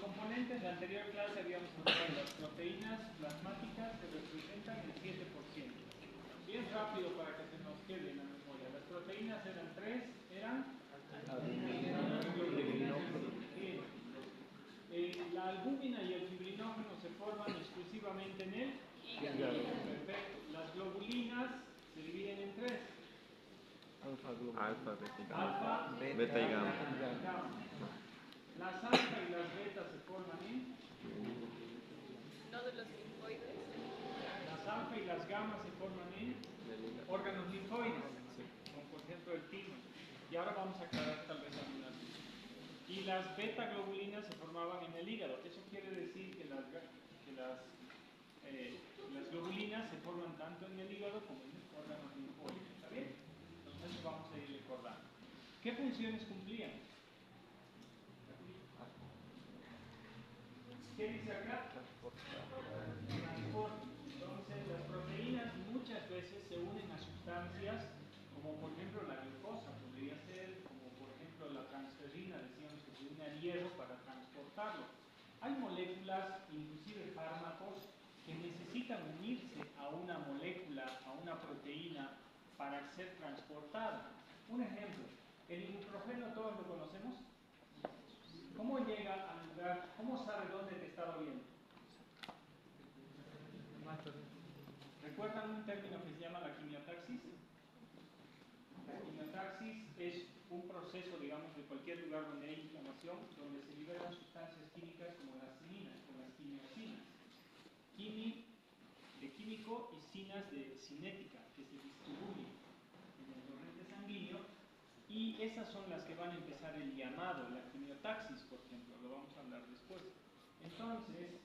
componentes de la anterior clase habíamos hablado de las proteínas plasmáticas que representan el 7%. Bien rápido para que se nos quede en la memoria. Las proteínas eran tres, la albúmina y el fibrinógeno se forman exclusivamente en el hígado. Perfecto. Las globulinas se dividen en tres. Alfa, beta y gamma. Las alfa y las beta se forman en nódulos linfoides. Las alfa y las gamma se forman en órganos linfoides, como por ejemplo el timo. Y ahora vamos a aclarar tal vez algunas. Y las beta globulinas se formaban en el hígado. Eso quiere decir que las globulinas se forman tanto en el hígado como en órganos linfoides. ¿Está bien? Entonces eso vamos a ir recordando. ¿Qué funciones cumplían? ¿Qué dice acá? Transporte. Entonces, las proteínas muchas veces se unen a sustancias como por ejemplo la glucosa, podría ser, como por ejemplo la transferrina, decíamos que se une al hierro para transportarlo. Hay moléculas, inclusive fármacos, que necesitan unirse a una molécula, a una proteína, para ser transportada. Un ejemplo, el ibuprofeno, ¿todos lo conocemos? ¿Cómo llega al lugar? ¿Cómo sabe dónde te está doliendo? ¿Recuerdan un término que se llama la quimiotaxis? La quimiotaxis es un proceso, digamos, de cualquier lugar donde hay inflamación, donde se liberan sustancias químicas como las ciminas, como las quimiosinas. Quimi de químico y cinas de cinética, que se distribuyen en el torrente sanguíneo, y esas son las que van a empezar el llamado, la quimiotaxis, por ejemplo, lo vamos a hablar después. Entonces,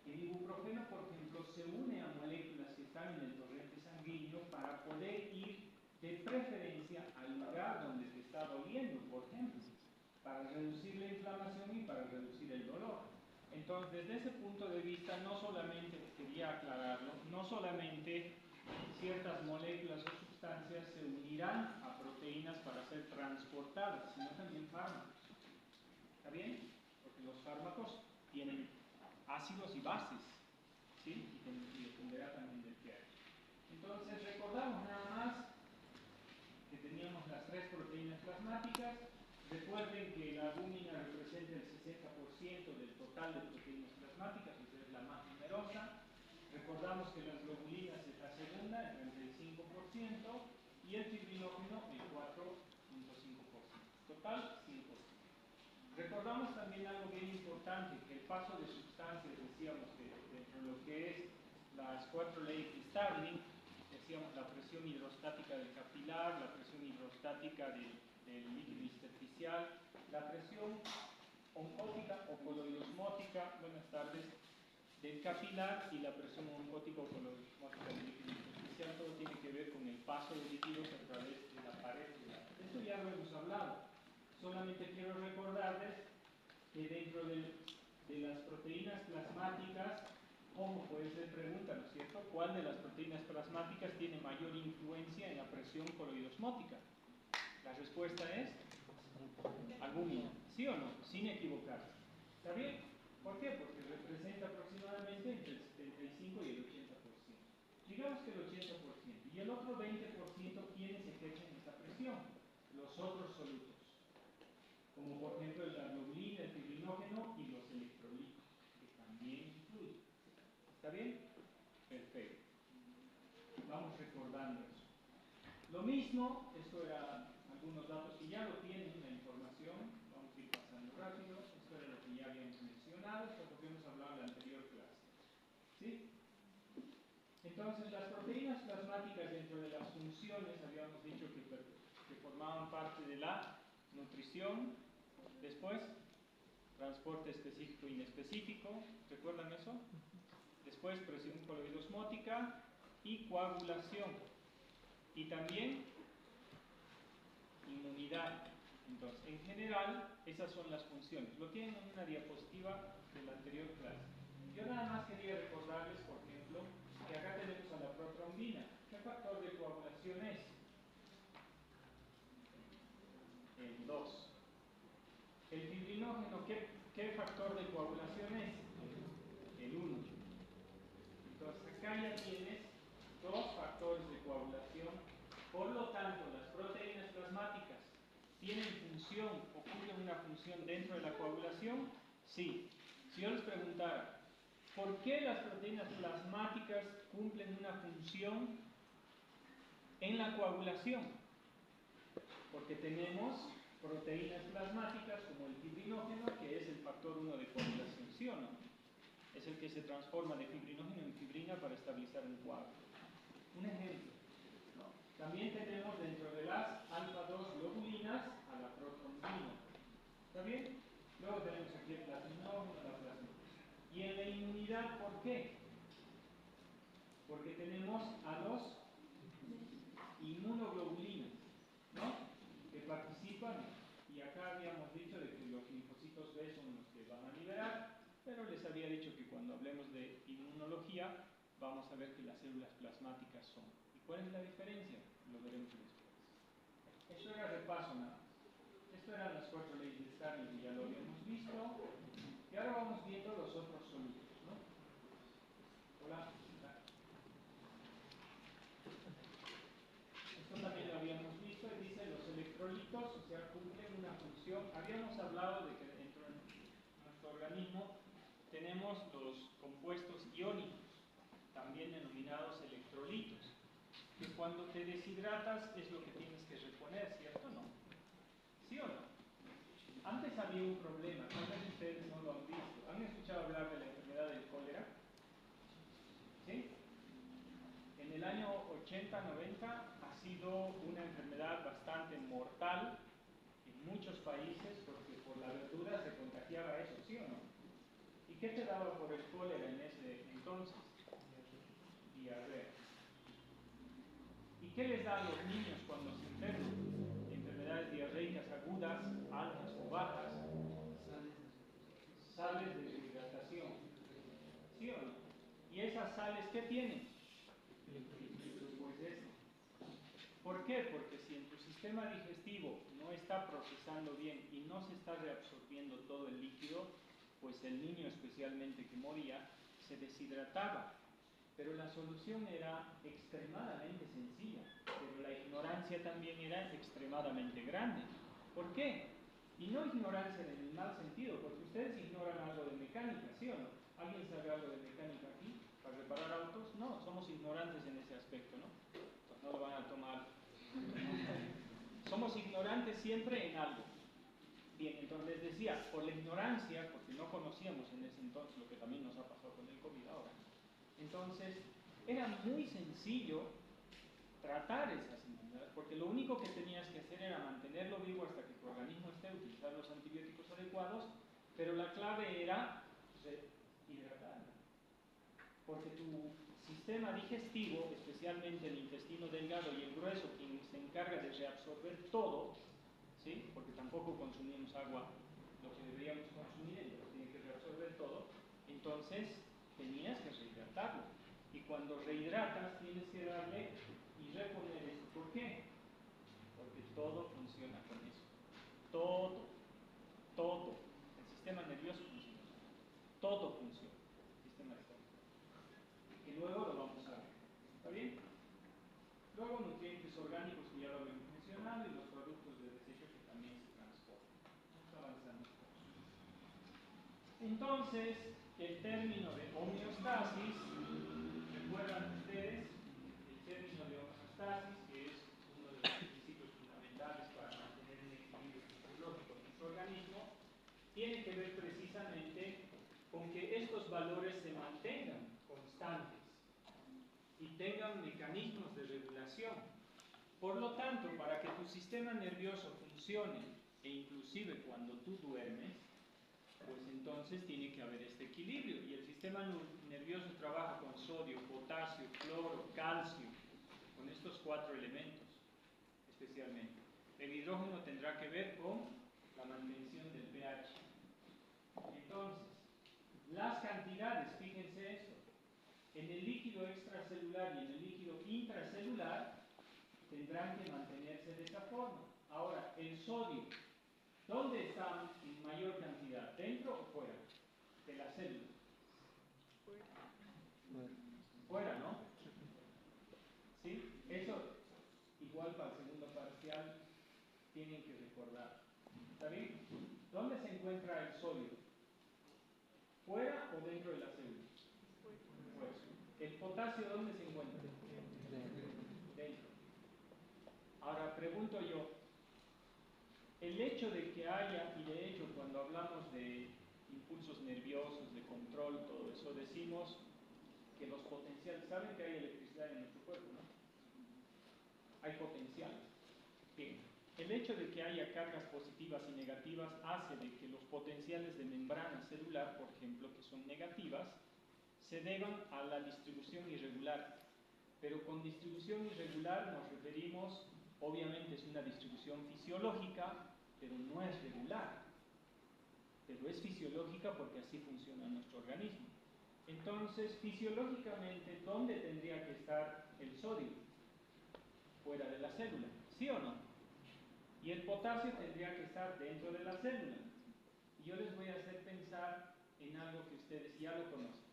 el ibuprofeno, por ejemplo, se une a moléculas que están en el torrente sanguíneo para poder ir de preferencia al lugar donde te está doliendo, por ejemplo, para reducir la inflamación y para reducir el dolor. Entonces, desde ese punto de vista, no solamente, quería aclararlo, no solamente ciertas moléculas o sustancias se unirán a proteínas para ser transportadas, sino también fármacos. ¿Está bien? Porque los fármacos tienen ácidos y bases, ¿sí? Y dependerá también del pH. Entonces, recordamos nada más que teníamos las tres proteínas plasmáticas. Recuerden que la albúmina representa el 60% del total de proteínas plasmáticas, es la más numerosa. Recordamos que las globulinas es la segunda, el 35%, y el fibrinógeno el 4.5%. Total, 100%. Recordamos también algo bien importante, que el paso de sustancias, decíamos que dentro de lo que es las 4 leyes de Starling, decíamos la presión hidrostática del capilar, la presión hidrostática del líquido intersticial, la presión oncótica o coloidosmótica, buenas tardes, del capilar, y la presión oncótica o coloidosmótica del líquido intersticial. Todo tiene que ver con el paso de líquidos a través de la pared. Esto ya lo hemos hablado. Solamente quiero recordarles que dentro de las proteínas plasmáticas, como puede ser pregunta, ¿no es cierto? ¿Cuál de las proteínas plasmáticas tiene mayor influencia en la presión coloidosmótica? La respuesta es albúmina, ¿sí o no? Sin equivocarse. ¿Está bien? ¿Por qué? Porque representa aproximadamente entre el 75 y el 80%. Digamos que el 80%. Y el otro 20%, ¿quiénes ejercen esta presión? Los otros solutos, como por ejemplo la globulina, el fibrinógeno y los electrolitos, que también influyen. ¿Está bien? Perfecto. Vamos recordando eso. Lo mismo, esto era algunos datos que ya lo tienen, la información, vamos a ir pasando rápido. Esto era lo que ya habíamos mencionado, esto es lo que hemos hablado en la anterior clase. ¿Sí? Entonces, las proteínas plasmáticas, dentro de las funciones, habíamos dicho que formaban parte de la nutrición, después transporte específico e inespecífico, ¿recuerdan eso? Después presión coloidosmótica y coagulación, y también inmunidad. Entonces, en general, esas son las funciones. Lo tienen en una diapositiva de la anterior clase. Yo nada más quería recordarles, por ejemplo, que acá tenemos a la protrombina. ¿Qué factor de coagulación es? El 2. El fibrinógeno, ¿qué ¿qué factor de coagulación es? El 1. Entonces acá ya tienes dos factores de coagulación. Por lo tanto, las proteínas plasmáticas tienen función o cumplen una función dentro de la coagulación. Sí. Si yo les preguntara, ¿por qué las proteínas plasmáticas cumplen una función en la coagulación? Porque tenemos proteínas plasmáticas como el fibrinógeno, que es el factor 1 de coagulación, ¿sí o no? Es el que se transforma de fibrinógeno en fibrina para estabilizar un coágulo. Un ejemplo, ¿no? También tenemos dentro de las alfa-2 globulinas a la protrombina. ¿Está bien? Luego tenemos aquí el plasminógeno, la plasmina. Y en la inmunidad, ¿por qué? Porque tenemos a los inmunoglobulinas, ¿no? Que participan, y acá habíamos dicho de que los linfocitos B son los que van a liberar, pero les había dicho que cuando hablemos de inmunología vamos a ver que las células plasmáticas son. ¿Y cuál es la diferencia? Lo veremos después. Esto era repaso nada más. Esto eran las 4 leyes de Starling, que ya lo habíamos visto, y ahora vamos viendo los otros solutos, ¿no? Hola. Esto también lo habíamos visto y dice los electrolitos, o sea, cumplen una función. Habíamos hablado de que dentro de nuestro organismo tenemos los compuestos iónicos, también denominados electrolitos, que cuando te deshidratas es lo que tienes que reponer, ¿cierto o no? ¿Sí o no? Antes había un problema, tal vez ustedes no lo han visto. ¿Han escuchado hablar de la enfermedad del cólera? ¿Sí? En el año 80-90 ha sido una enfermedad bastante mortal en muchos países porque por la verdura se contagiaba eso, ¿sí o no? ¿Y qué te daba por el cólera en ese entonces? Diarrea. ¿Y qué les da a los niños cuando se enferman? Enfermedades diarreicas agudas, altas o bajas, sales de deshidratación, ¿sí o no? ¿Y esas sales qué tienen? Pues eso. ¿Por qué? Porque si en tu sistema digestivo no está procesando bien y no se está reabsorbiendo todo el líquido, pues el niño especialmente que moría se deshidrataba. Pero la solución era extremadamente sencilla, pero la ignorancia también era extremadamente grande. ¿Por qué? Y no ignorancia en el mal sentido, porque ustedes ignoran algo de mecánica, ¿sí o no? ¿Alguien sabe algo de mecánica aquí? ¿Para reparar autos? No, somos ignorantes en ese aspecto, ¿no? Pues no lo van a tomar. Somos ignorantes siempre en algo. Bien, entonces les decía, por la ignorancia, porque no conocíamos en ese entonces lo que también nos ha pasado con el COVID ahora, entonces era muy sencillo tratar esas enfermedades, porque lo único que tenías que hacer era mantenerlo vivo hasta que tu organismo esté, utilizar los antibióticos adecuados, pero la clave era hidratarlo, porque tu sistema digestivo, especialmente el intestino delgado y el grueso, quien se encarga de reabsorber todo, ¿sí? Porque tampoco consumimos agua lo que deberíamos consumir, entonces tiene que reabsorber todo, entonces tenías que rehidratarlo. Y cuando rehidratas tienes que darle y reponer esto. ¿Por qué? Porque todo funciona con eso. Todo. El sistema nervioso funciona. Todo funciona. El sistema nervioso. Y luego lo vamos a ver. ¿Está bien? Luego nutrientes orgánicos que ya lo habíamos mencionado y los productos de desecho que también se transportan. Vamos avanzando. Entonces, el término de homeostasis, recuerdan ustedes, el término de homeostasis, que es uno de los principios fundamentales para mantener un equilibrio fisiológico en nuestro organismo, tiene que ver precisamente con que estos valores se mantengan constantes y tengan mecanismos de regulación. Por lo tanto, para que tu sistema nervioso funcione, e inclusive cuando tú duermes, pues entonces tiene que haber este equilibrio. Y el sistema nervioso trabaja con sodio, potasio, cloro, calcio, con estos 4 elementos especialmente. El hidrógeno tendrá que ver con la mantención del pH. Entonces, las cantidades, fíjense esto, en el líquido extracelular y en el líquido intracelular tendrán que mantenerse de esa forma. Ahora, el sodio, ¿dónde está en mayor cantidad? ¿dentro o fuera de la célula? Fuera, ¿no? ¿Sí? Eso, igual para el segundo parcial, tienen que recordar. ¿Está bien? ¿Dónde se encuentra el sodio? ¿Fuera o dentro de la célula? Fuera. ¿El potasio dónde se encuentra? Dentro. Ahora pregunto yo, el hecho de que haya, y de hecho cuando hablamos de impulsos nerviosos, de control, todo eso, decimos que los potenciales, saben que hay electricidad en nuestro cuerpo, ¿no? Hay potenciales. Bien, el hecho de que haya cargas positivas y negativas hace de que los potenciales de membrana celular, por ejemplo, que son negativas, se deban a la distribución irregular. Pero con distribución irregular nos referimos, obviamente es una distribución fisiológica, pero no es regular. Pero es fisiológica porque así funciona nuestro organismo. Entonces, fisiológicamente, ¿dónde tendría que estar el sodio? Fuera de la célula, ¿sí o no? Y el potasio tendría que estar dentro de la célula. Y yo les voy a hacer pensar en algo que ustedes ya lo conocen.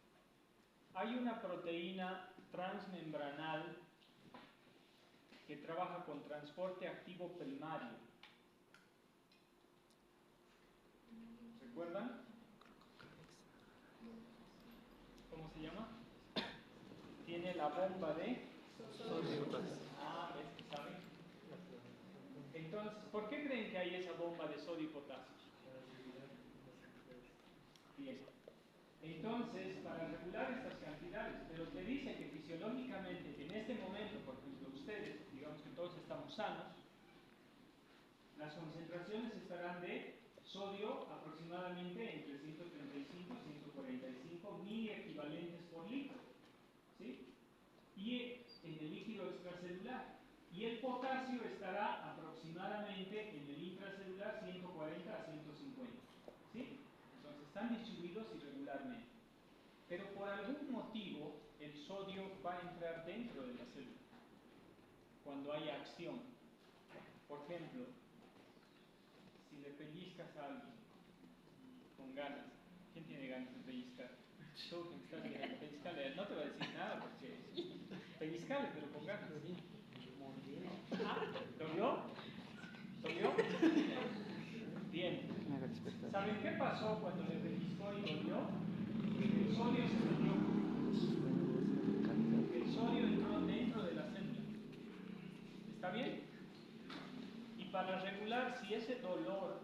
Hay una proteína transmembranal que trabaja con transporte activo primario. ¿Recuerdan? ¿Cómo se llama? Tiene la bomba de sodio. Ah, ¿ves que saben? Entonces, ¿por qué creen que hay esa bomba de sodio y potasio? Bien. Entonces, para regular estas cantidades, pero te dice que fisiológicamente, en este momento, por ejemplo, ustedes, digamos que todos estamos sanos, las concentraciones estarán de sodio aproximadamente entre 135 y 145 miliequivalentes por litro, ¿sí? Y en el líquido extracelular. Y el potasio estará aproximadamente en el intracelular 140 a 150, ¿sí? Entonces están distribuidos irregularmente. Pero por algún motivo el sodio va a entrar dentro de la célula cuando haya acción. Por ejemplo, si le pellizcas a alguien con ganas, ¿quién tiene ganas de pellizcar? Tú que me estás mirando, pellizcale, no te va a decir nada porque pellizcale, pero con ganas. ¿Dolió? ¿Dolió? Bien. ¿Saben qué pasó cuando le pellizcó y dolió? El sodio se metió. El sodio entró dentro de la célula. ¿Está bien? Y para regular si ese dolor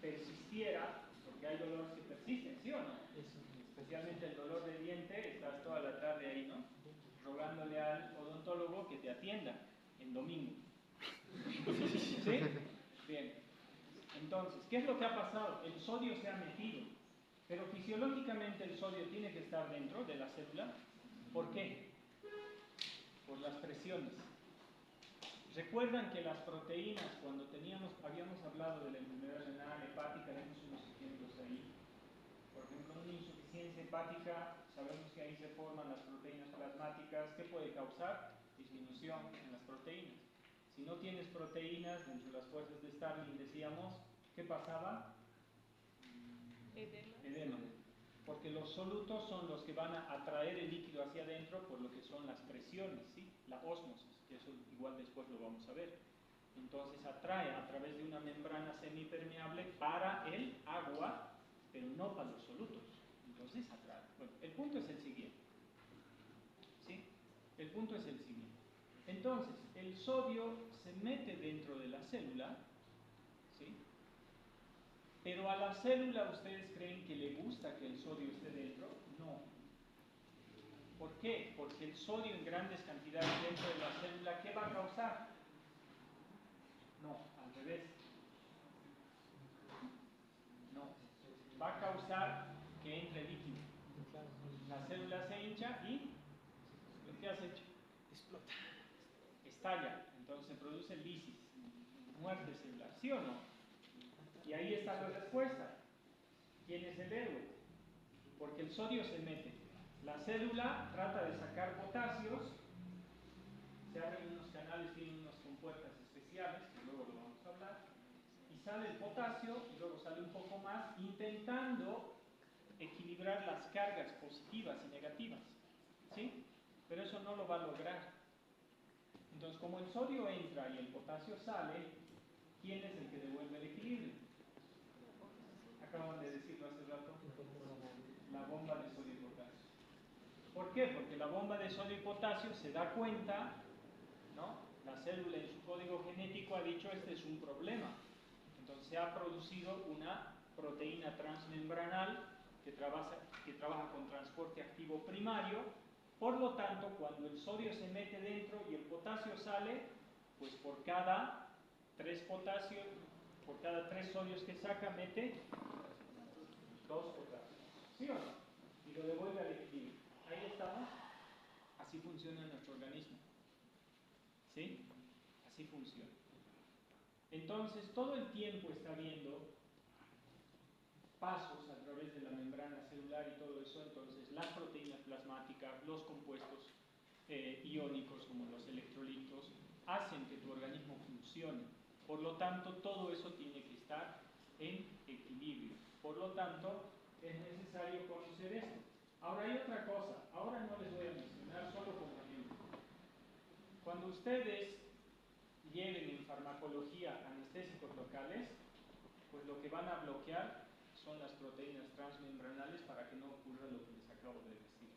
persistiera, porque hay dolores que persisten, ¿sí o no? Especialmente el dolor de diente, estás toda la tarde ahí, ¿no? Rogándole al odontólogo que te atienda en domingo. ¿Sí? Bien. Entonces, ¿qué es lo que ha pasado? El sodio se ha metido, pero fisiológicamente el sodio tiene que estar dentro de la célula. ¿Por qué? Por las presiones. ¿Recuerdan que las proteínas, cuando habíamos hablado de la enfermedad renal, hepática, tenemos unos ejemplos ahí? Por ejemplo, una insuficiencia hepática, sabemos que ahí se forman las proteínas plasmáticas. ¿Qué puede causar? Disminución en las proteínas. Si no tienes proteínas, dentro de las fuerzas de Starling decíamos, ¿qué pasaba? Edema. Porque los solutos son los que van a atraer el líquido hacia adentro por lo que son las presiones, ¿sí? La ósmosis, que eso igual después lo vamos a ver. Entonces atrae a través de una membrana semipermeable para el agua, pero no para los solutos. Entonces atrae. Bueno, el punto es el siguiente. ¿Sí? El punto es el siguiente. Entonces, el sodio se mete dentro de la célula, ¿sí? Pero a la célula, ¿ustedes creen que le gusta que el sodio esté dentro? No. ¿Por qué? Porque el sodio en grandes cantidades dentro de la célula, ¿qué va a causar? No, al revés. No. Va a causar que entre líquido. La célula se hincha y ¿qué has hecho? Explota. Estalla. Entonces se produce lisis, muerte celular. ¿Sí o no? Y ahí está la respuesta. ¿Quién es el héroe? Porque el sodio se mete. La célula trata de sacar potasios, se abren unos canales, tienen unas compuertas especiales, que luego lo vamos a hablar, y sale el potasio y luego sale un poco más, intentando equilibrar las cargas positivas y negativas, ¿sí? Pero eso no lo va a lograr. Entonces, como el sodio entra y el potasio sale, ¿quién es el que devuelve el equilibrio? Acaban de decirlo hace rato, la bomba de sodio y potasio. ¿Por qué? Porque la bomba de sodio y potasio se da cuenta, ¿no? La célula en su código genético ha dicho, este es un problema. Entonces se ha producido una proteína transmembranal que trabaja con transporte activo primario. Por lo tanto, cuando el sodio se mete dentro y el potasio sale, pues por cada 3 potasios, por cada 3 sodios que saca, mete 2 potasios. ¿Sí o no? Y lo devuelve al equilibrio. Ahí estamos. Así funciona nuestro organismo. ¿Sí? Así funciona. Entonces, todo el tiempo está viendo pasos a través de la membrana celular y todo eso. Entonces, las proteínas plasmáticas, los compuestos iónicos como los electrolitos, hacen que tu organismo funcione. Por lo tanto, todo eso tiene que estar en equilibrio. Por lo tanto, es necesario conocer esto. Ahora hay otra cosa. Ahora no les voy a mencionar, solo como ejemplo. Cuando ustedes lleven en farmacología anestésicos locales, pues lo que van a bloquear son las proteínas transmembranales para que no ocurra lo que les acabo de decir.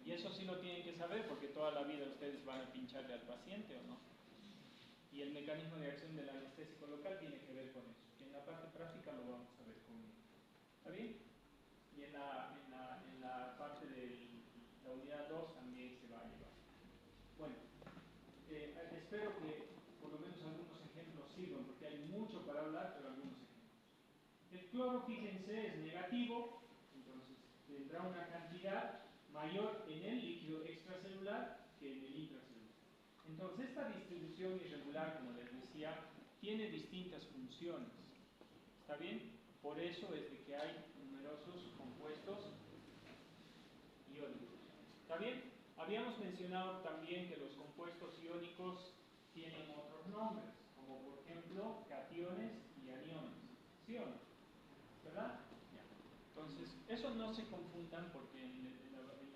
Y eso sí lo tienen que saber porque toda la vida ustedes van a pincharle al paciente o no. Y el mecanismo de acción del anestésico local tiene que ver con eso. Y en la parte práctica lo vamos a ver conmigo. ¿Está bien? Y en la parte de la unidad 2 también se va a llevar. Bueno, espero que por lo menos algunos ejemplos sirvan, porque hay mucho para hablar, pero algunos ejemplos. El cloro, fíjense, es negativo, entonces tendrá una cantidad mayor en el líquido extracelular que en el intracelular. Entonces, esta distribución irregular, como les decía, tiene distintas funciones. ¿Está bien? Por eso es de que hay numerosos compuestos iónicos. ¿Está bien? Habíamos mencionado también que los compuestos iónicos tienen otros nombres, como por ejemplo cationes y aniones. ¿Sí o no? ¿Verdad? Ya. Entonces, eso no se confundan porque en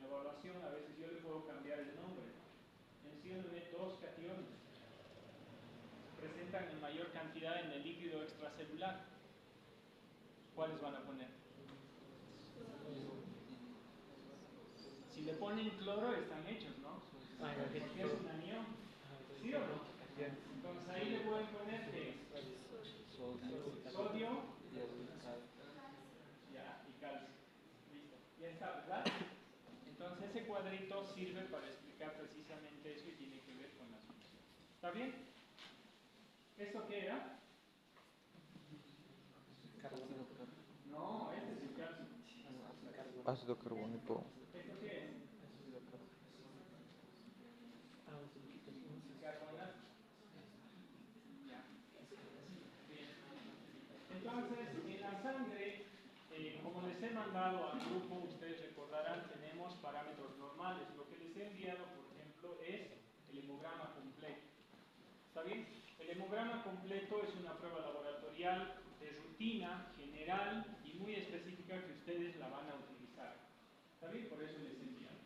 la evaluación a veces yo le puedo cambiar el nombre. Menciónenme 2 cationes. Se presentan en mayor cantidad en el líquido extracelular. ¿Cuáles van a poner? Si le ponen cloro están hechos, ¿no? Porque es un anión. ¿Sí o no? Entonces ahí le pueden poner ¿qué es? Sodio y calcio. Listo. Ya está, ¿verdad? Entonces ese cuadrito sirve para explicar precisamente eso y tiene que ver con las funciones. ¿Está bien? ¿Esto qué era? No, este es el calcio. Ácido carbónico. ¿Esto qué es? Carbonato. Ya. Bien. Entonces, en la sangre, como les he mandado al grupo, ustedes recordarán, tenemos parámetros normales. Lo que les he enviado, por ejemplo, es el hemograma completo. ¿Está bien? El hemograma completo es una prueba laboratorial de rutina, general y muy específica que ustedes la van a utilizar. ¿Está bien? Por eso les he enviado.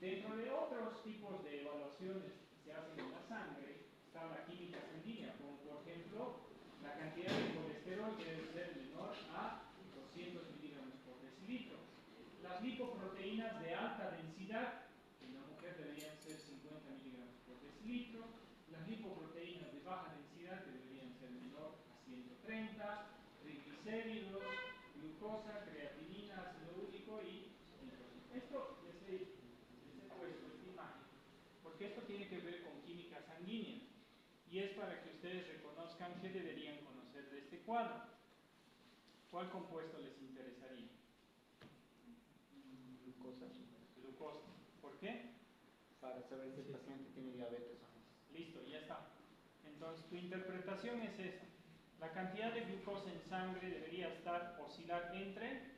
Dentro de otros tipos de evaluaciones que se hacen en la sangre, está la química sanguínea, como por ejemplo, la cantidad de colesterol que debe ser menor a 200 miligramos por decilitro. Las lipoproteínas de alta densidad, en la mujer deberían ser 50 miligramos por decilitro. Las lipoproteínas de baja densidad, que deberían ser menor a 130. Triglicéridos, glucosa, creatinina, ácido úrico y nitrógeno. Esto les he puesto esta imagen porque esto tiene que ver con química sanguínea y es para que ustedes reconozcan qué deberían conocer de este cuadro. ¿Cuál compuesto les interesaría? Glucosa. Glucosa. ¿Por qué? Para saber si el paciente tiene diabetes o no. Listo, ya está. Entonces tu interpretación es esta. La cantidad de glucosa en sangre debería oscilar entre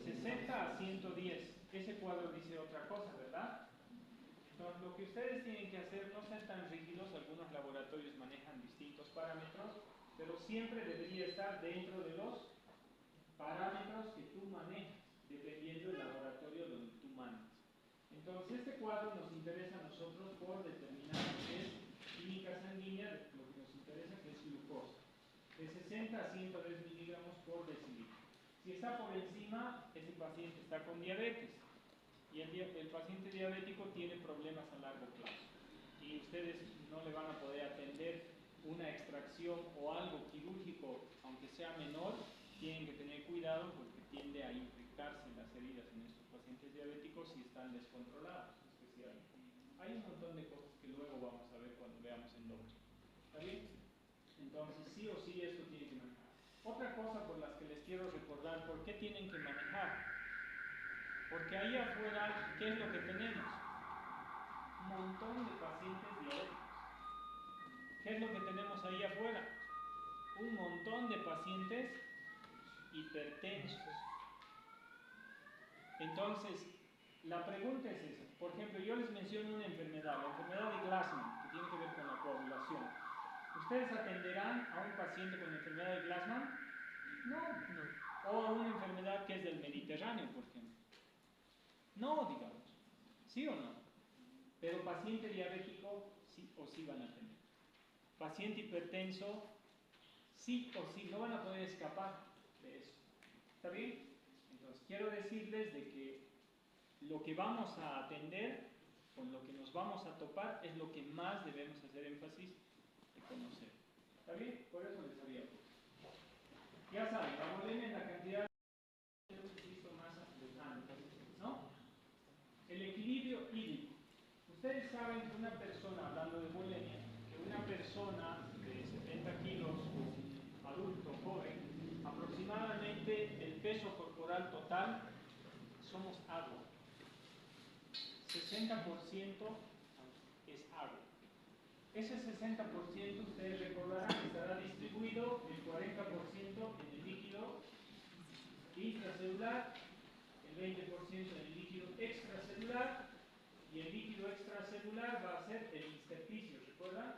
60 a 110. Ese cuadro dice otra cosa, ¿verdad? Entonces lo Lo que ustedes tienen que hacer, no ser tan rígidos, algunos laboratorios manejan distintos parámetros, pero siempre debería estar dentro de los parámetros que tú manejas, dependiendo del laboratorio donde tú mandas. Entonces, este cuadro nos interesa a nosotros por determinar lo que es química sanguínea, lo que nos interesa que es glucosa, de 60 a 110 miligramos por decilitro. Si está por encima, ese paciente está con diabetes. Y el paciente diabético tiene problemas a largo plazo. Y ustedes no le van a poder atender una extracción o algo quirúrgico, aunque sea menor, tienen que tener cuidado porque tiende a infectarse las heridas en estos pacientes diabéticos si están descontrolados, especialmente. Hay un montón de cosas que luego vamos a ver cuando veamos endocrino. ¿Está bien? Entonces, sí o sí esto tiene que manejar. Otra cosa por las que les quiero recordar, ¿por qué tienen que manejar? Porque ahí afuera, ¿qué es lo que tenemos? Un montón de pacientes diabéticos. ¿Qué es lo que tenemos ahí afuera? Un montón de pacientes hipertensos. Entonces, la pregunta es esa. Por ejemplo, yo les menciono una enfermedad, la enfermedad de Glassman, que tiene que ver con la coagulación. ¿Ustedes atenderán a un paciente con enfermedad de Glassman? No. O a una enfermedad que es del Mediterráneo, por ejemplo. No, digamos. ¿Sí o no? Pero paciente diabético, sí o sí van a tener. Paciente hipertenso, sí o sí, no van a poder escapar de eso. ¿Está bien? Entonces, quiero decirles de que lo que vamos a atender, con lo que nos vamos a topar, es lo que más debemos hacer énfasis de conocer. ¿Está bien? Por eso les había puesto. Ya saben, la bulimia es la cantidad de masa de sangre, ¿no? El equilibrio hídrico. Ustedes saben que una persona, hablando de bulimia, que una persona de 70 kilos, adulto, joven, aproximadamente el peso corporal total somos agua. 60% es agua. Ese 60% ustedes recordarán que estará distribuido el 40% en el líquido intracelular, el 20% en el líquido extracelular, y el líquido extracelular va a ser el intersticio, ¿recuerdan?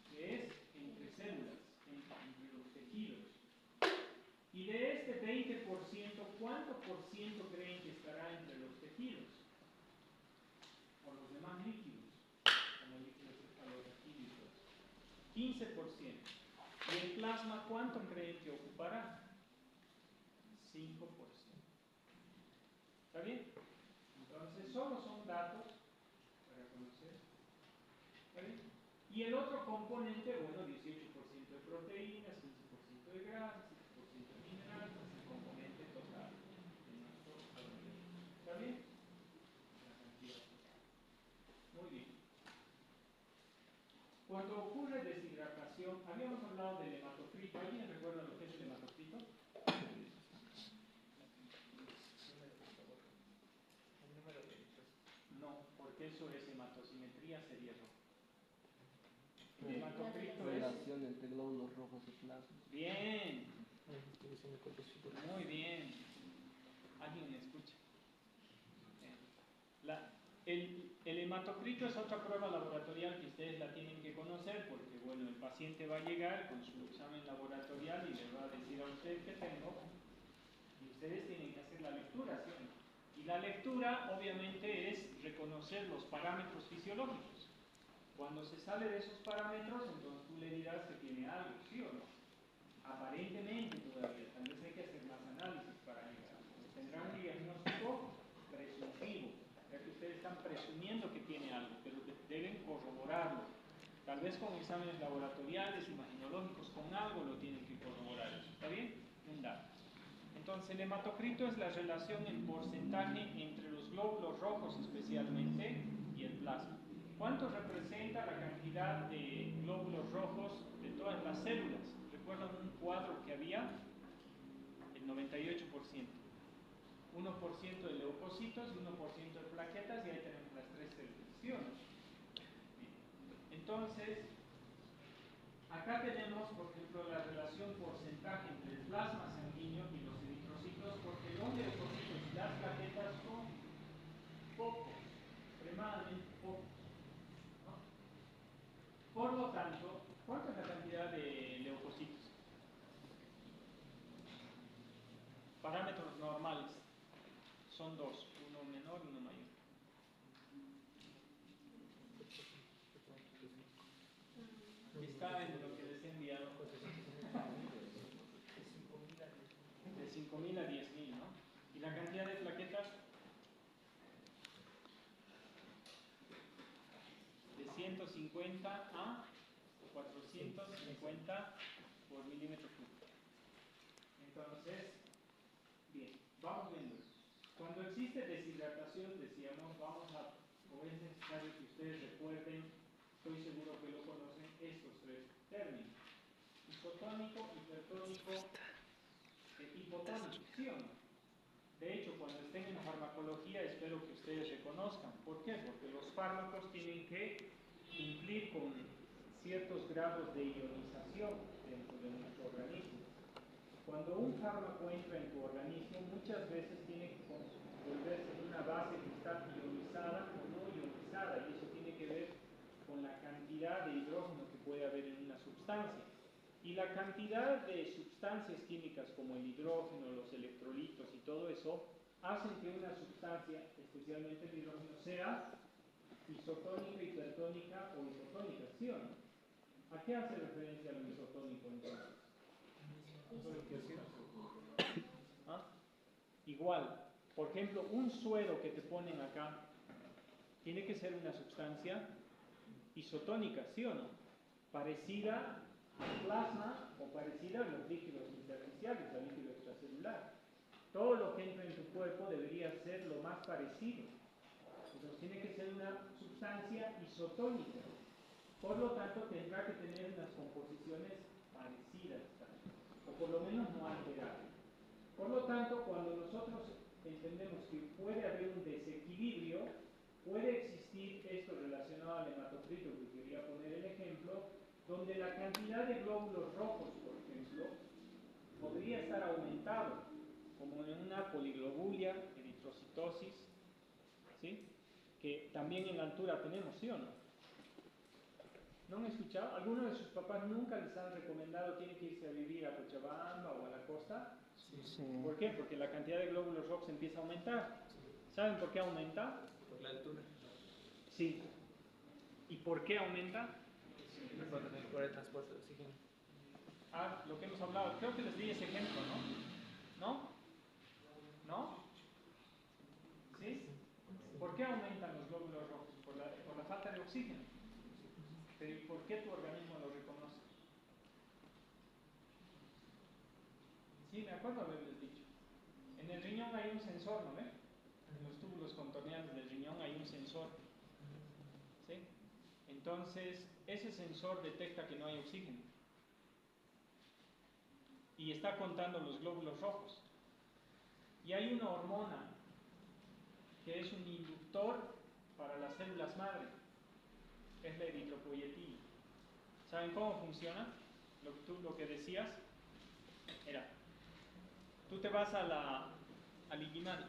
Que es entre células, entre los tejidos. Y de este 20%, ¿cuánto por ciento creen que estará entre los tejidos? O los demás líquidos, como líquidos cefalorraquídicos. 15%. ¿Y el plasma cuánto creen que ocupará? 5%. ¿Está bien? Entonces, solo son datos para conocer. ¿Está bien? Y el otro componente, bueno, 18% de proteínas, 15% de grasas, 7% de minerales, es el componente total de nuestro alimento. ¿Está bien? La cantidad total. Muy bien. Cuando ocurre deshidratación, habíamos hablado del hematocrito. ¿Alguien recuerda lo que es el hematocrito? No, porque eso es hematosimetría, sería rojo. El hematocrito es relación entre glóbulos rojos y plasma. bien. Muy bien. ¿Alguien me escucha? El hematocrito es otra prueba laboratorial que ustedes la tienen que conocer porque, bueno, el paciente va a llegar con su examen laboratorial y le va a decir a usted qué tengo y ustedes tienen que hacer la lectura, ¿sí? Y la lectura, obviamente, es reconocer los parámetros fisiológicos. Cuando se sale de esos parámetros, entonces tú le dirás que tiene algo, ¿sí o no? Aparentemente todavía, tal vez hay que hacer más análisis para llegar. Tendrá un diagnóstico presuntivo, ya que ustedes están presumiendo que tiene algo, pero deben corroborarlo. Tal vez con exámenes laboratoriales, imaginológicos, con algo lo tienen que corroborar. ¿Está bien? Un dato. Entonces, el hematocrito es la relación en porcentaje entre los glóbulos rojos especialmente y el plasma. ¿Cuánto representa la cantidad de glóbulos rojos de todas las células? ¿Recuerdan un cuadro que había? El 98%. 1% de leucocitos y 1% de plaquetas, y ahí tenemos las tres células. ¿Sí o no? Bien. Entonces, acá tenemos, por ejemplo, la relación porcentaje entre el plasma sanguíneo y los eritrocitos, porque los leucocitos y las plaquetas son pocos, extremadamente pocos. Por lo tanto, ¿cuánta es la cantidad de leucocitos? Parámetros normales son dos, uno menor y uno mayor. Está en lo que les he enviado. De 5.000 a 10.000, ¿no? ¿Y la cantidad de plaquetas? De 150 a 450 por milímetro cúbico. Entonces, bien, vamos viendo. Cuando existe deshidratación, decíamos, vamos a, o es necesario que ustedes recuerden, estoy seguro que lo conocen, estos tres términos: isotónico, hipertónico e hipotónico, ¿sí o no? De hecho, cuando estén en farmacología, espero que ustedes reconozcan. ¿Por qué? Porque los fármacos tienen que cumplir con ciertos grados de ionización dentro de nuestro organismo. Cuando un fármaco entra en tu organismo, muchas veces tiene que volverse en una base que está ionizada o no ionizada, y eso tiene que ver con la cantidad de hidrógeno que puede haber en una sustancia. Y la cantidad de sustancias químicas como el hidrógeno, los electrolitos y todo eso, hacen que una sustancia, especialmente el hidrógeno, sea isotónica, hipertónica o hipotónica, ¿sí o no? ¿A qué hace referencia lo isotónico entonces? ¿Ah? Igual, por ejemplo, un suero que te ponen acá tiene que ser una sustancia isotónica, ¿sí o no? Parecida al plasma o parecida a los líquidos intersticiales, al líquido extracelular. Todo lo que entra en tu cuerpo debería ser lo más parecido. Entonces tiene que ser una sustancia isotónica. Por lo tanto, tendrá que tener unas composiciones parecidas también, o por lo menos no alteradas. Por lo tanto, cuando nosotros entendemos que puede haber un desequilibrio, puede existir esto relacionado al hematocrito, que quería poner el ejemplo, donde la cantidad de glóbulos rojos, por ejemplo, podría estar aumentado, como en una poliglobulia, eritrocitosis, ¿sí? Que también en altura tenemos, ¿sí o no? ¿No han escuchado? ¿Alguno de sus papás nunca les han recomendado tiene que irse a vivir a Cochabamba o a la costa? Sí. ¿Por qué? Porque la cantidad de glóbulos rojos empieza a aumentar. ¿Saben por qué aumenta? Por la altura. Sí. ¿Y por qué aumenta? Por el transporte de oxígeno. Ah, lo que hemos hablado. Creo que les di ese ejemplo, ¿no? ¿No? ¿No? ¿Sí? ¿Por qué aumentan los glóbulos rojos? Por la falta de oxígeno. Pero ¿por qué tu organismo lo reconoce? Sí, me acuerdo haberles dicho. En el riñón hay un sensor, ¿no ve? En los túbulos contorneales del riñón hay un sensor. ¿Sí? Entonces, ese sensor detecta que no hay oxígeno. Y está contando los glóbulos rojos. Y hay una hormona que es un inductor para las células madre. Es la eritropoyetina. ¿Saben cómo funciona? Lo que decías era, tú te vas al Illimani,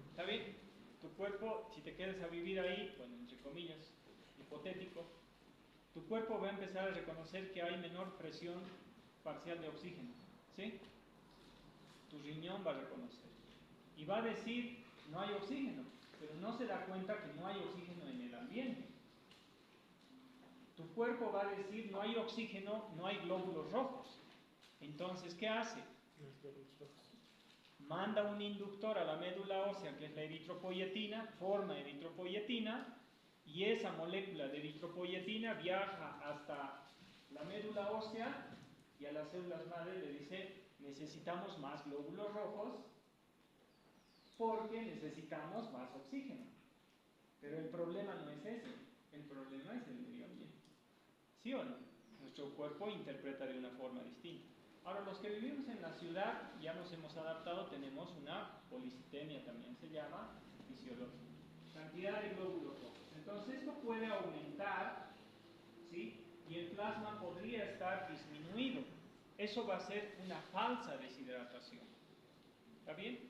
¿está bien? Tu cuerpo, si te quedas a vivir ahí, bueno, entre comillas, hipotético, tu cuerpo va a empezar a reconocer que hay menor presión parcial de oxígeno, ¿sí? Tu riñón va a reconocer. Y va a decir, no hay oxígeno, pero no se da cuenta que no hay oxígeno en el ambiente. Tu cuerpo va a decir, no hay oxígeno, no hay glóbulos rojos. Entonces, ¿qué hace? Manda un inductor a la médula ósea, que es la eritropoyetina, forma eritropoyetina, y esa molécula de eritropoyetina viaja hasta la médula ósea y a las células madre le dice, necesitamos más glóbulos rojos porque necesitamos más oxígeno. Pero el problema no es ese, el problema es el medio ambiente. ¿Sí o no? Nuestro cuerpo interpreta de una forma distinta. Ahora, los que vivimos en la ciudad ya nos hemos adaptado, tenemos una policitemia, también se llama, fisiológica. Cantidad de glóbulos rojos. Entonces, esto puede aumentar, ¿sí? Y el plasma podría estar disminuido. Eso va a ser una falsa deshidratación. ¿Está bien?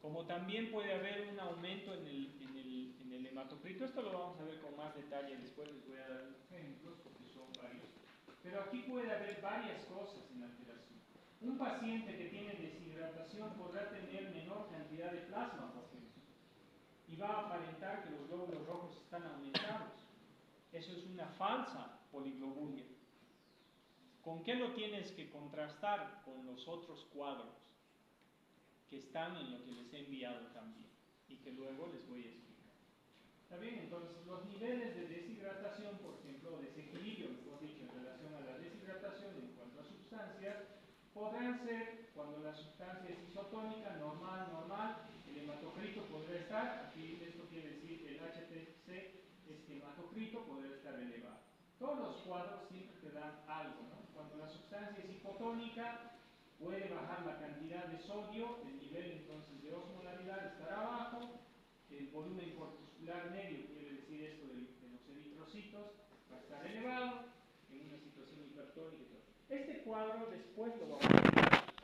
Como también puede haber un aumento en el hematocrito. Esto lo vamos a ver con más detalle después, les voy a dar ejemplos porque son varios. Pero aquí puede haber varias cosas en alteración. Un paciente que tiene deshidratación podrá tener menor cantidad de plasma, por ejemplo, y va a aparentar que los glóbulos rojos están aumentados. Eso es una falsa poliglobulia. ¿Con qué lo tienes que contrastar? Con los otros cuadros que están en lo que les he enviado también y que luego les voy a explicar. ¿Está bien? Entonces, los niveles de deshidratación, por ejemplo, o desequilibrio, mejor dicho, en relación a la deshidratación en cuanto a sustancias, podrán ser cuando la sustancia es isotónica, normal, el hematocrito podrá estar, aquí esto quiere decir el HTC, este hematocrito podrá estar elevado. Todos los cuadros siempre te dan algo, ¿no? Cuando la sustancia es hipotónica, puede bajar la cantidad de sodio, el nivel entonces de osmolaridad estará bajo, el volumen corpuscular medio, quiere decir esto de los eritrocitos, va a estar elevado, en una situación hipertónica. Este cuadro después lo vamos a ver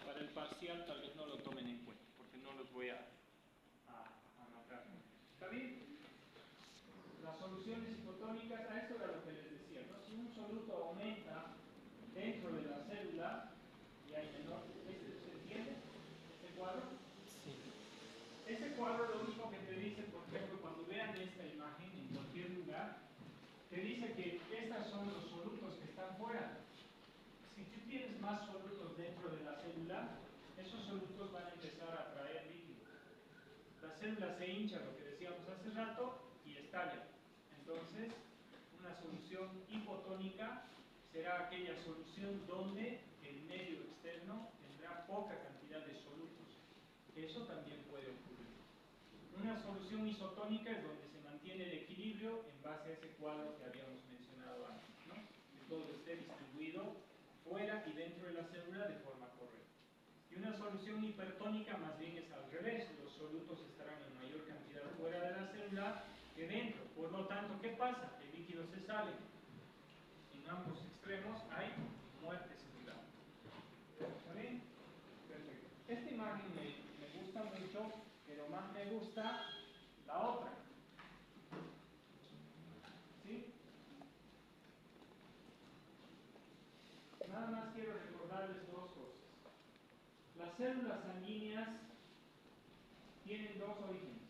para el parcial, tal vez no lo tomen en cuenta, porque no los voy a marcar. ¿Está bien? Las soluciones hipotónicas, a esto era lo que les decía, ¿no? Si un soluto aumenta dentro de la célula y hay menor, ¿se entiende? ¿Este cuadro? Sí. Ese cuadro lo único que te dice, por ejemplo, cuando vean esta imagen en cualquier lugar, te dice que estos son los solutos que están fuera. Si tú tienes más solutos dentro de la célula, esos solutos van a empezar a traer líquido. La célula se hincha, lo que decíamos hace rato, y estalla. Entonces, una solución hipotónica será aquella solución donde el medio externo tendrá poca cantidad de solutos. Eso también puede ocurrir. Una solución isotónica es donde se mantiene el equilibrio en base a ese cuadro que habíamos mencionado antes, ¿no? Que todo esté distribuido fuera y dentro de la célula de forma correcta. Y una solución hipertónica más bien es al revés, los solutos estarán en mayor cantidad fuera de la célula que dentro. Por lo tanto, ¿qué pasa? El líquido se sale. En ambos extremos hay muerte celular. ¿Está bien? Perfecto. Esta imagen me gusta mucho, pero más me gusta la otra. ¿Sí? Nada más quiero recordarles dos cosas. Las células sanguíneas tienen dos orígenes,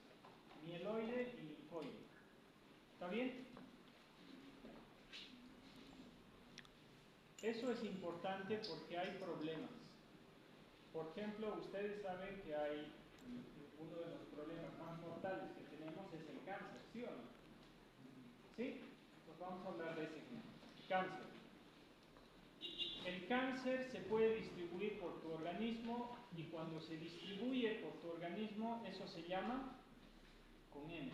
mieloide y linfoide. ¿Está bien? Eso es importante porque hay problemas. Por ejemplo, ustedes saben que hay uno de los problemas más mortales que tenemos es el cáncer, ¿sí o no? ¿Sí? Pues vamos a hablar de ese ejemplo. Cáncer. El cáncer se puede distribuir por tu organismo y cuando se distribuye por tu organismo, eso se llama con M.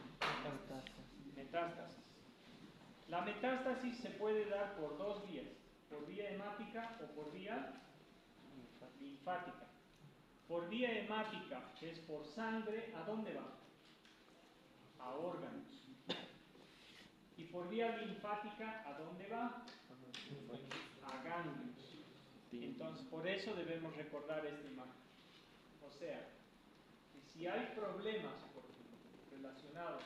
Metástasis. La metástasis se puede dar por dos vías, por vía hemática o por vía linfática. Por vía hemática, que es por sangre, ¿a dónde va? A órganos. Y por vía linfática, ¿a dónde va? A ganglios. Entonces, por eso debemos recordar esta imagen. O sea, que si hay problemas relacionados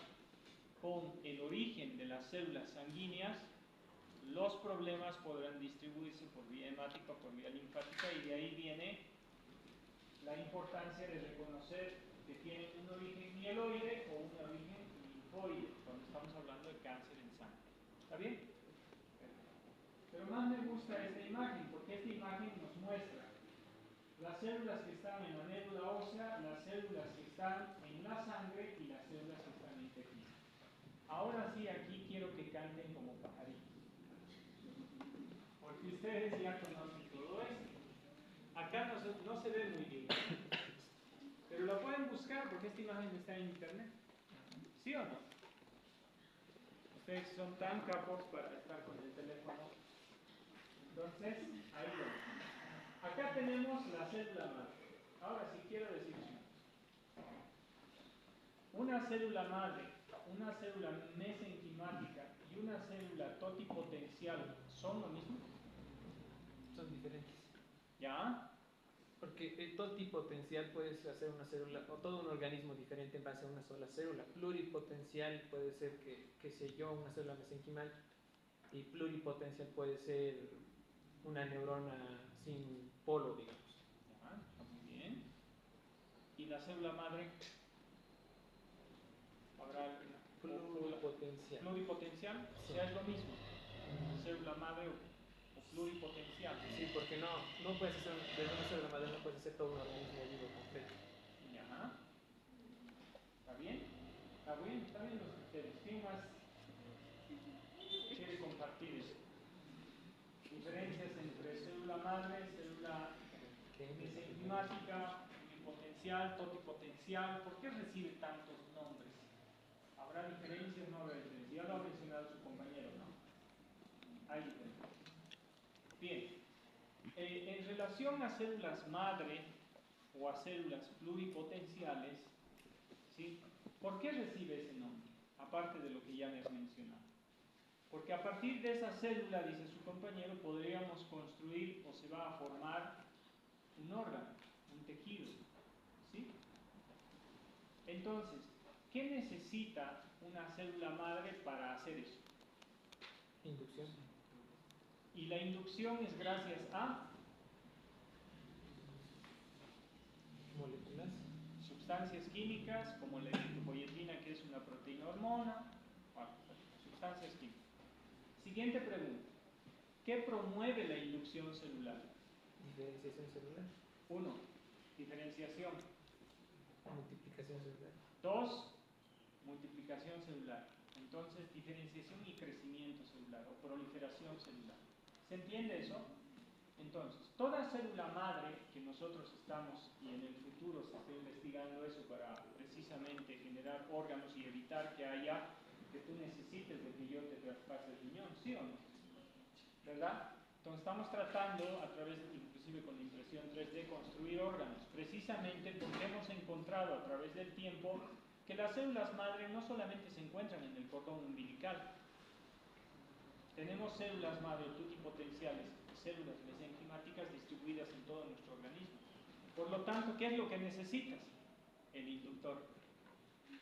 con el origen de las células sanguíneas, los problemas podrán distribuirse por vía hemática o por vía linfática, y de ahí viene la importancia de reconocer que tienen un origen mieloide o un origen linfoide cuando estamos hablando de cáncer en sangre. ¿Está bien? Pero más me gusta esta imagen porque esta imagen nos muestra las células que están en la médula ósea, las células que están en la sangre y las células que están en tejido. Ahora sí, aquí quiero que canten como pajaritos, porque ustedes ya conocen todo esto. Acá no se ve muy bien, pero lo pueden buscar porque esta imagen está en internet. ¿Sí o no? Ustedes son tan capos para estar con el teléfono. Entonces, ahí lo. Acá tenemos la célula madre. Ahora sí quiero decir una célula madre, una célula mesenquimática y una célula totipotencial son lo mismo. Son diferentes. ¿Ya? Porque todo tipo potencial puedes hacer una célula o todo un organismo diferente en base a una sola célula. Pluripotencial puede ser que, qué sé yo, una célula mesenquimal, y pluripotencial puede ser una neurona sin polo, digamos. Ya, está muy bien. ¿Y la célula madre? ¿Habrá Pluripotencial. pluripotencial? O Sí. sea, es lo mismo. Célula madre o pluripotencial. Sí, porque no puedes hacer, desde una célula madre no puedes hacer todo un organismo vivo completo. Ya. ¿Está bien? Está bien los criterios. ¿Quién más quiere compartir eso? Diferencias entre célula madre, célula mesenquimática, pluripotencial, totipotencial. ¿Por qué recibe tantos nombres? ¿Habrá diferencias? No habrá diferencias. Ya lo ha mencionado su compañero, ¿no? Hay diferencias. Bien. En relación a células madre o a células pluripotenciales, ¿sí? ¿Por qué recibe ese nombre? Aparte de lo que ya me has mencionado. Porque a partir de esa célula, dice su compañero, podríamos construir o se va a formar un órgano, un tejido. ¿Sí? Entonces, ¿qué necesita una célula madre para hacer eso? Inducción. Y la inducción es gracias a Moléculas. sustancias químicas como la eritropoyetina, que es una proteína hormona. Bueno, sustancias químicas. Siguiente pregunta. ¿Qué promueve la inducción celular? Diferenciación celular. 1. Diferenciación. Multiplicación celular. 2. Multiplicación celular. Entonces, diferenciación y crecimiento celular o proliferación celular. ¿Se entiende eso? Entonces, toda célula madre que nosotros estamos, y en el futuro se está investigando eso para precisamente generar órganos y evitar que haya, que tú necesites de que yo te traspase el riñón, ¿sí o no? ¿Verdad? Entonces estamos tratando, a través, inclusive con la impresión 3D, construir órganos, precisamente porque hemos encontrado a través del tiempo que las células madre no solamente se encuentran en el cordón umbilical. Tenemos células madre pluripotenciales, células mesenquimáticas distribuidas en todo nuestro organismo. Por lo tanto, ¿qué es lo que necesitas? El inductor.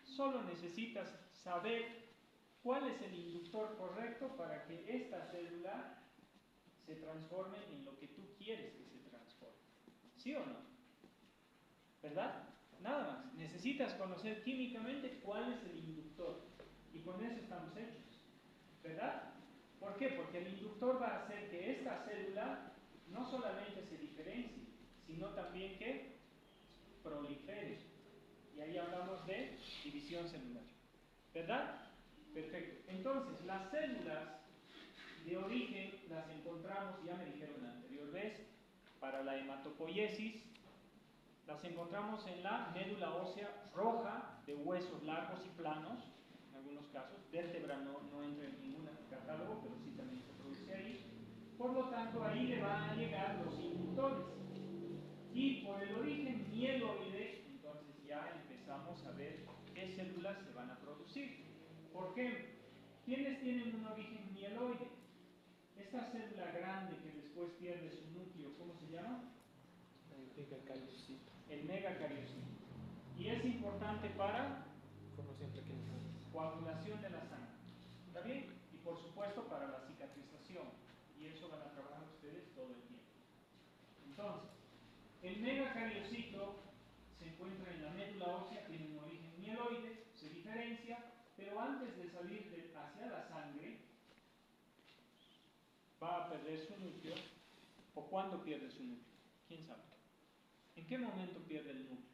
Solo necesitas saber cuál es el inductor correcto para que esta célula se transforme en lo que tú quieres que se transforme. ¿Sí o no? ¿Verdad? Nada más. Necesitas conocer químicamente cuál es el inductor. Y con eso estamos hechos. ¿Verdad? ¿Por qué? Porque el inductor va a hacer que esta célula no solamente se diferencie, sino también que prolifere. Y ahí hablamos de división celular. ¿Verdad? Perfecto. Entonces, las células de origen las encontramos, ya me dijeron la anterior vez, para la hematopoiesis, las encontramos en la médula ósea roja de huesos largos y planos, en algunos casos. Vértebra no entra en ningún catálogo, pero sí también se produce ahí. Por lo tanto, ahí le van a llegar los inductores. Y por el origen mieloide, entonces ya empezamos a ver qué células se van a producir. ¿Por qué? ¿Quiénes tienen un origen mieloide? Esta célula grande que después pierde su núcleo, ¿cómo se llama? El megacariocito. Y es importante para Formación plaquenosa. coagulación de la sangre. ¿Está bien? Y por supuesto para la cicatrización. Y eso van a trabajar ustedes todo el tiempo. Entonces, el megacariocito se encuentra en la médula ósea, tiene un origen mieloide, se diferencia, pero antes de salir hacia la sangre, va a perder su núcleo. ¿O cuándo pierde su núcleo? ¿Quién sabe? ¿En qué momento pierde el núcleo?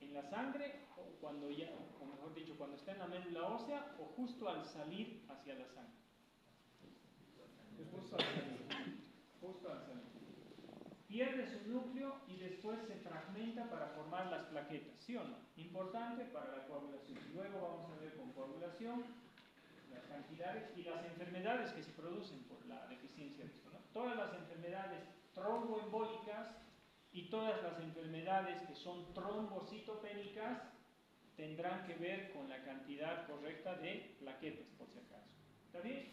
¿En la sangre o cuando ya, o mejor dicho, cuando está en la médula ósea o justo al salir hacia la sangre? Justo al salir. Justo al salir. Pierde su núcleo y después se fragmenta para formar las plaquetas, ¿sí o no? Importante para la coagulación. Luego vamos a ver con coagulación las cantidades y las enfermedades que se producen por la deficiencia de esto, ¿no? Todas las enfermedades tromboembólicas y todas las enfermedades que son trombocitopénicas tendrán que ver con la cantidad correcta de plaquetas, por si acaso. ¿Está bien?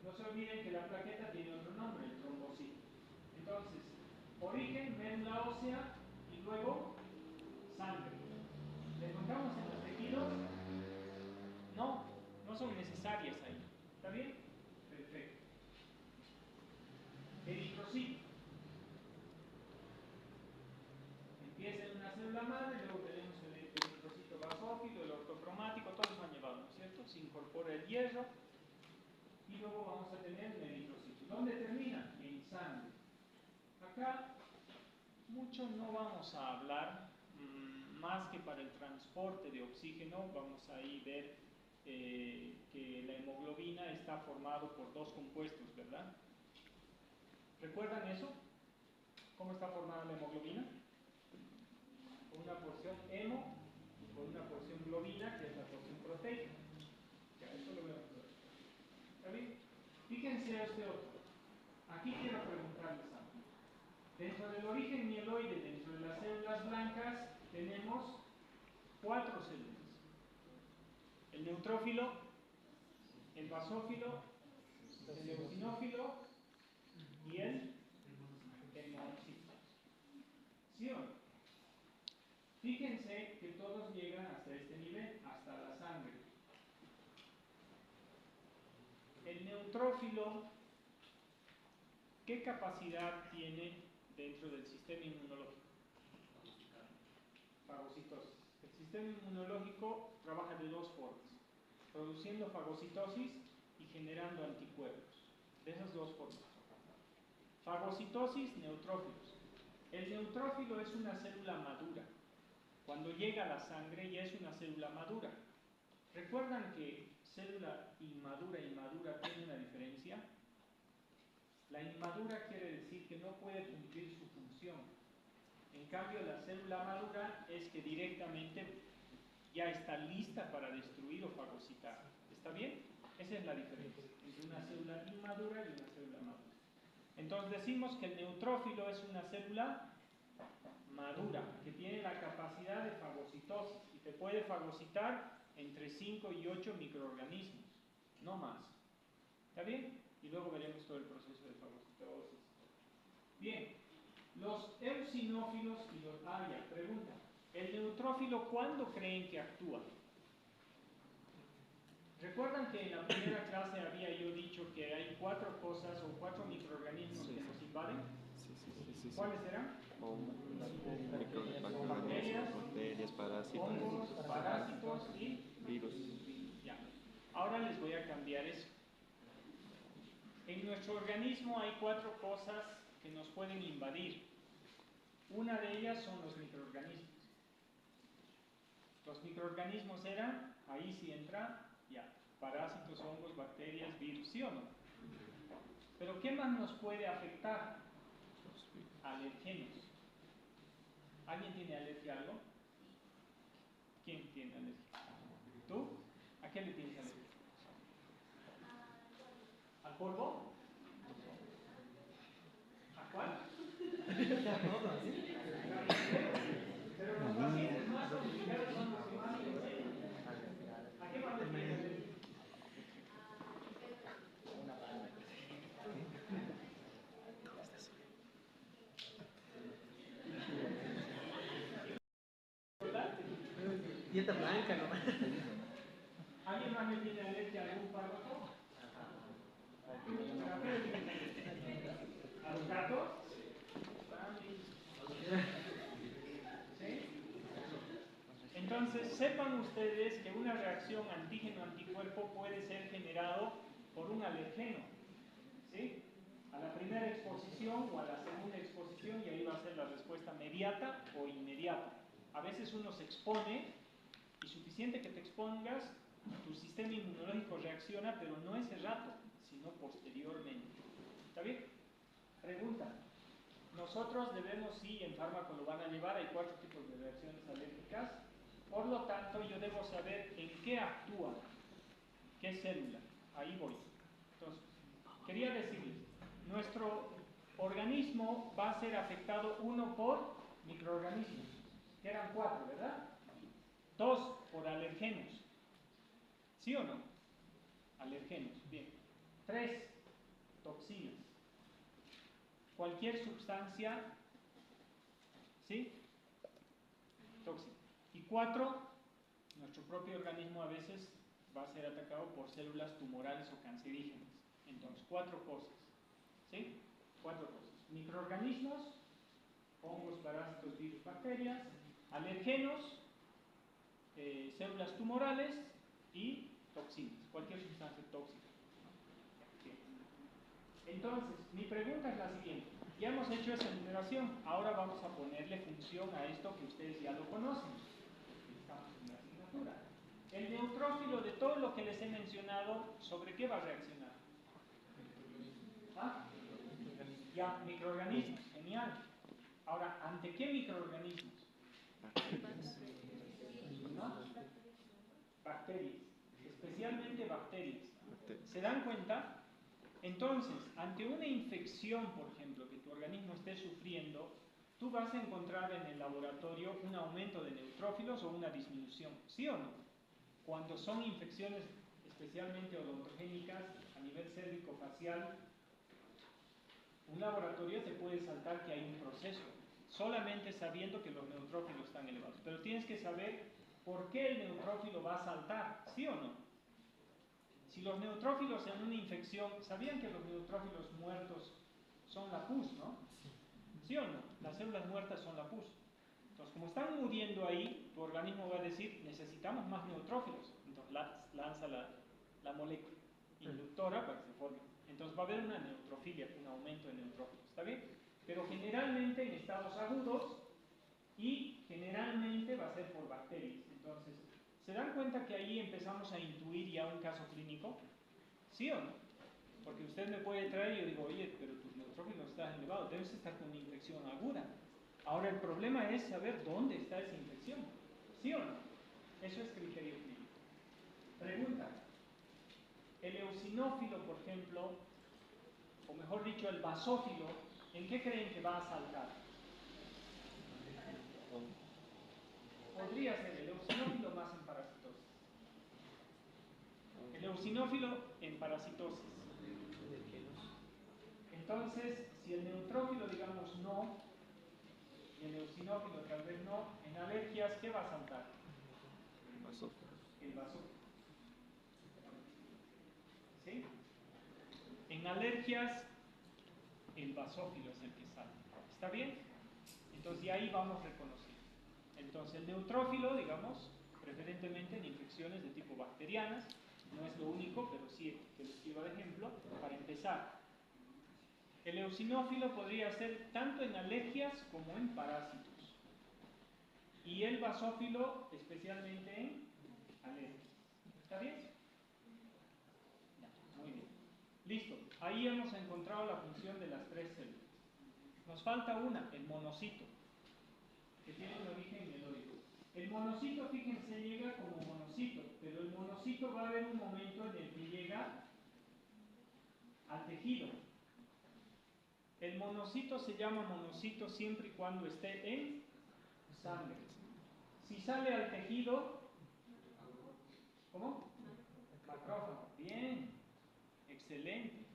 No se olviden que la plaqueta tiene otro nombre, el trombocito. Entonces, origen, médula ósea y luego sangre. ¿Le encontramos en los tejidos? No, no son necesarias ahí. ¿Está bien? Perfecto. Eritrocito. Empieza en una célula madre, luego tenemos el eritrocito basófilo, el ortocromático, todos han llevado, ¿no es cierto? Se incorpora el hierro y luego vamos a tener el eritrocito. ¿Dónde termina? En sangre. Acá mucho no vamos a hablar, más que para el transporte de oxígeno. Vamos a ahí ver que la hemoglobina está formado por dos compuestos, ¿verdad? ¿Recuerdan eso? ¿Cómo está formada la hemoglobina? Con una porción hemo y con una porción globina, que es la porción proteica. Ya, eso lo vemos luego. ¿Está bien? Fíjense a este otro. Aquí quiero preguntarles algo. Dentro del origen mieloide, dentro de las células blancas, tenemos 4 células. El neutrófilo, el basófilo, el eosinófilo y el hemocito. ¿Sí o no? Fíjense que todos llegan hasta este nivel, hasta la sangre. El neutrófilo, ¿qué capacidad tiene dentro del sistema inmunológico? Fagocitosis. El sistema inmunológico trabaja de dos formas: produciendo fagocitosis y generando anticuerpos. De esas dos formas. Fagocitosis, neutrófilos. El neutrófilo es una célula madura. Cuando llega a la sangre ya es una célula madura. ¿Recuerdan que célula inmadura e inmadura tiene una diferencia? La inmadura quiere decir que no puede cumplir su función. En cambio, la célula madura es que directamente ya está lista para destruir o fagocitar. ¿Está bien? Esa es la diferencia entre una célula inmadura y una célula madura. Entonces decimos que el neutrófilo es una célula madura, que tiene la capacidad de fagocitosis y te puede fagocitar entre 5 y 8 microorganismos, no más. ¿Está bien? Y luego veremos todo el proceso de fagocitosis. Bien, los eosinófilos y los... pregunta. ¿El neutrófilo cuándo creen que actúa? ¿Recuerdan que en la primera clase había yo dicho que hay 4 cosas o 4 microorganismos que nos invaden? Sí. ¿Cuáles eran? Bacterias, parásitos, hongos, parásitos y virus. ya. Ahora les voy a cambiar eso. En nuestro organismo hay 4 cosas que nos pueden invadir. Una de ellas son los microorganismos. Los microorganismos eran, ahí sí entra, ya, parásitos, hongos, bacterias, virus, ¿sí o no? Pero ¿qué más nos puede afectar? Alergenos. ¿Alguien tiene alergia a algo? ¿Quién tiene alergia? ¿Tú? ¿A qué le tienes alergia? ¿Al polvo? ¿A cuál? Pero los pacientes más complicados son los que más se enseñan. ¿A qué más le tienes alergia? Dieta blanca nomás. ¿Alguien más le tiene alergia a algún fármaco? ¿A qué le tiene alergia? ¿A los gatos? ¿Sí? Entonces, sepan ustedes que una reacción antígeno-anticuerpo puede ser generado por un alergeno. ¿Sí? A la primera exposición o a la segunda exposición, y ahí va a ser la respuesta mediata o inmediata. A veces uno se expone y suficiente que te expongas, tu sistema inmunológico reacciona, pero no ese rato, sino posteriormente. ¿Está bien? Pregunta. Nosotros debemos, sí, en fármaco lo van a llevar, hay 4 tipos de reacciones alérgicas. Por lo tanto, yo debo saber en qué actúa, qué célula. Ahí voy. Entonces, quería decirles, nuestro organismo va a ser afectado, 1 por microorganismos, que eran 4, ¿verdad? 2 por alergenos. ¿Sí o no? Alergenos, bien. 3, toxinas. Cualquier sustancia ¿Sí? Tóxica. Y 4, nuestro propio organismo a veces va a ser atacado por células tumorales o cancerígenas. Entonces, 4 cosas. ¿Sí? 4 cosas. Microorganismos, hongos, parásitos, virus, bacterias, alergenos, células tumorales y toxinas, cualquier sustancia tóxica. Bien. Entonces, mi pregunta es la siguiente. Ya hemos hecho esa enumeración, ahora vamos a ponerle función a esto que ustedes ya lo conocen. Estamos en la asignatura. El neutrófilo, de todo lo que les he mencionado, ¿sobre qué va a reaccionar? ¿Ah? Ya, microorganismos, genial. Ahora, ¿ante qué microorganismos? ¿No? Bacterias, especialmente bacterias. ¿Se dan cuenta? Entonces, ante una infección, por ejemplo, que tu organismo esté sufriendo, tú vas a encontrar en el laboratorio un aumento de neutrófilos o una disminución, ¿sí o no? Cuando son infecciones especialmente odontogénicas a nivel cérvico-facial, un laboratorio te puede saltar que hay un proceso, solamente sabiendo que los neutrófilos están elevados. Pero tienes que saber por qué el neutrófilo va a saltar, ¿sí o no? Si los neutrófilos en una infección, ¿sabían que los neutrófilos muertos son la pus, no? ¿Sí o no? Las células muertas son la pus. Entonces, como están muriendo ahí, tu organismo va a decir, necesitamos más neutrófilos. Entonces, lanza la molécula inductora para que se forme. Entonces, va a haber una neutrofilia, un aumento de neutrófilos. ¿Está bien? Pero generalmente en estados agudos y generalmente va a ser por bacterias. Entonces, ¿se dan cuenta que ahí empezamos a intuir ya un caso clínico? ¿Sí o no? Porque usted me puede traer y yo digo, oye, pero tus neutrófilos están elevados, debes estar con una infección aguda. Ahora el problema es saber dónde está esa infección. ¿Sí o no? Eso es criterio clínico. Pregunta. El eosinófilo, por ejemplo, o mejor dicho, el basófilo, ¿en qué creen que va a saltar? Podría ser el eosinófilo más en parasitosis. El eosinófilo en parasitosis. Entonces, si el neutrófilo, digamos, no, y el eosinófilo tal vez no, en alergias, ¿qué va a saltar? El basófilo. ¿Sí? En alergias, el basófilo es el que salta. ¿Está bien? Entonces, de ahí vamos reconociendo. Entonces, el neutrófilo, digamos, preferentemente en infecciones de tipo bacterianas, no es lo único, pero sí que les quiero de ejemplo, para empezar. El eosinófilo podría ser tanto en alergias como en parásitos. Y el basófilo especialmente en alergias. ¿Está bien? Ya, muy bien. Listo. Ahí hemos encontrado la función de las 3 células. Nos falta una, el monocito, que tiene un origen melódico. El monocito, fíjense, llega como monocito, pero el monocito va a haber un momento en el que llega al tejido. El monocito se llama monocito siempre y cuando esté en sangre. Si sale al tejido, ¿cómo? Macrófago. Bien, excelente.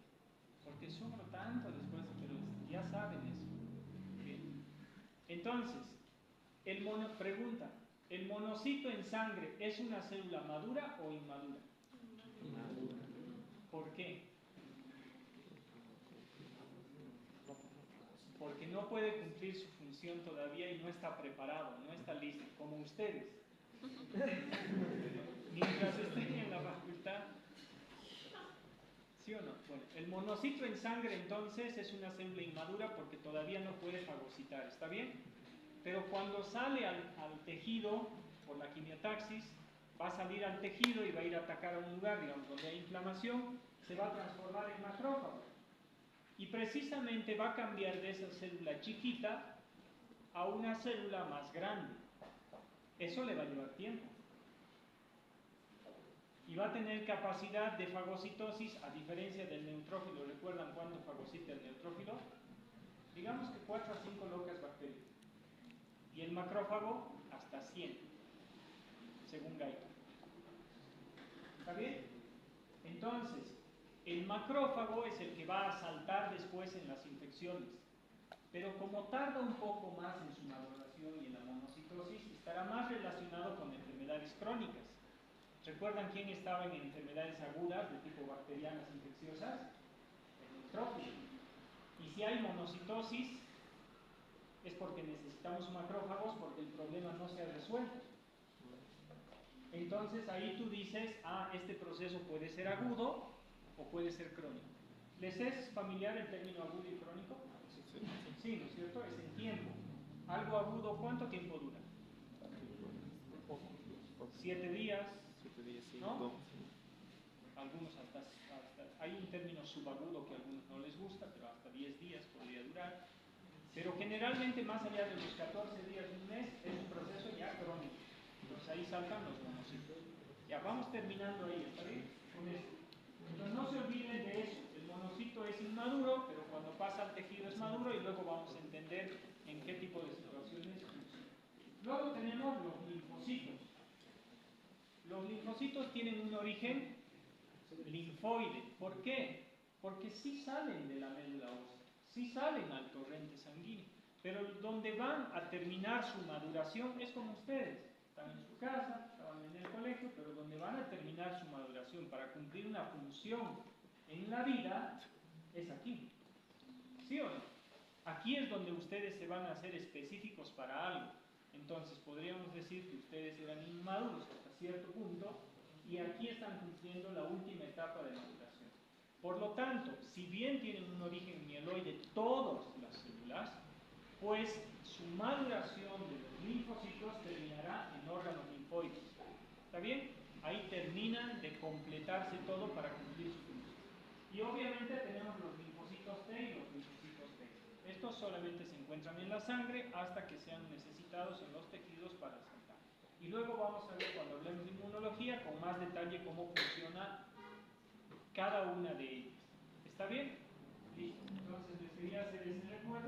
Porque sufro tanto después, pero ya saben eso. Bien. Entonces, pregunta, ¿el monocito en sangre es una célula madura o inmadura? Inmadura. ¿Por qué? Porque no puede cumplir su función todavía y no está preparado, no está listo, como ustedes. Mientras estén en la facultad. ¿Sí o no? Bueno, el monocito en sangre entonces es una célula inmadura porque todavía no puede fagocitar, ¿está bien? Pero cuando sale al tejido por la quimiotaxis, va a salir al tejido y va a ir a atacar a un lugar, digamos, donde hay inflamación, se va a transformar en macrófago. Y precisamente va a cambiar de esa célula chiquita a una célula más grande. Eso le va a llevar tiempo. Y va a tener capacidad de fagocitosis a diferencia del neutrófilo. ¿Recuerdan cuándo fagocita el neutrófilo? Digamos que 4 a 5 locas bacterias. Y el macrófago hasta 100, según Gaito. ¿Está bien? Entonces, el macrófago es el que va a saltar después en las infecciones. pero como tarda un poco más en su maduración y en la monocitosis, estará más relacionado con enfermedades crónicas. ¿Recuerdan quién estaba en enfermedades agudas de tipo bacterianas infecciosas? El neutrófilo. Y si hay monocitosis, es porque necesitamos macrófagos porque el problema no se ha resuelto. Entonces ahí tú dices, este proceso puede ser agudo o puede ser crónico. ¿Les es familiar el término agudo y crónico? Sí, ¿no es cierto? Es en tiempo. Algo agudo, ¿cuánto tiempo dura? 7 días, 7 días, 5. ¿no? Algunos hasta hay un término subagudo que a algunos no les gusta, pero hasta 10 días podría durar. Pero generalmente más allá de los 14 días de un mes es un proceso ya crónico. Entonces ahí saltan los monocitos. Ya vamos terminando ahí, ¿está bien? Con esto. Entonces no se olviden de eso. El monocito es inmaduro, pero cuando pasa al tejido es maduro y luego vamos a entender en qué tipo de situaciones funciona. Luego tenemos los linfocitos. Los linfocitos tienen un origen linfoide. ¿Por qué? Porque sí salen de la médula ósea, sí salen al torrente sanguíneo, pero donde van a terminar su maduración es como ustedes. Están en su casa, estaban en el colegio, pero donde van a terminar su maduración para cumplir una función en la vida es aquí. ¿Sí o no? Aquí es donde ustedes se van a hacer específicos para algo. Entonces podríamos decir que ustedes eran inmaduros hasta cierto punto y aquí están cumpliendo la última etapa de maduración. Por lo tanto, si bien tienen un origen mieloide todas las células, pues su maduración de los linfocitos terminará en órganos linfoides. ¿Está bien? Ahí terminan de completarse todo para cumplir su función. Y obviamente tenemos los linfocitos T y los linfocitos B. Estos solamente se encuentran en la sangre hasta que sean necesitados en los tejidos para saltar. Y luego vamos a ver cuando hablemos de inmunología con más detalle cómo funciona cada una de ellas. ¿Está bien? Listo. Entonces les quería hacer ese recuerdo.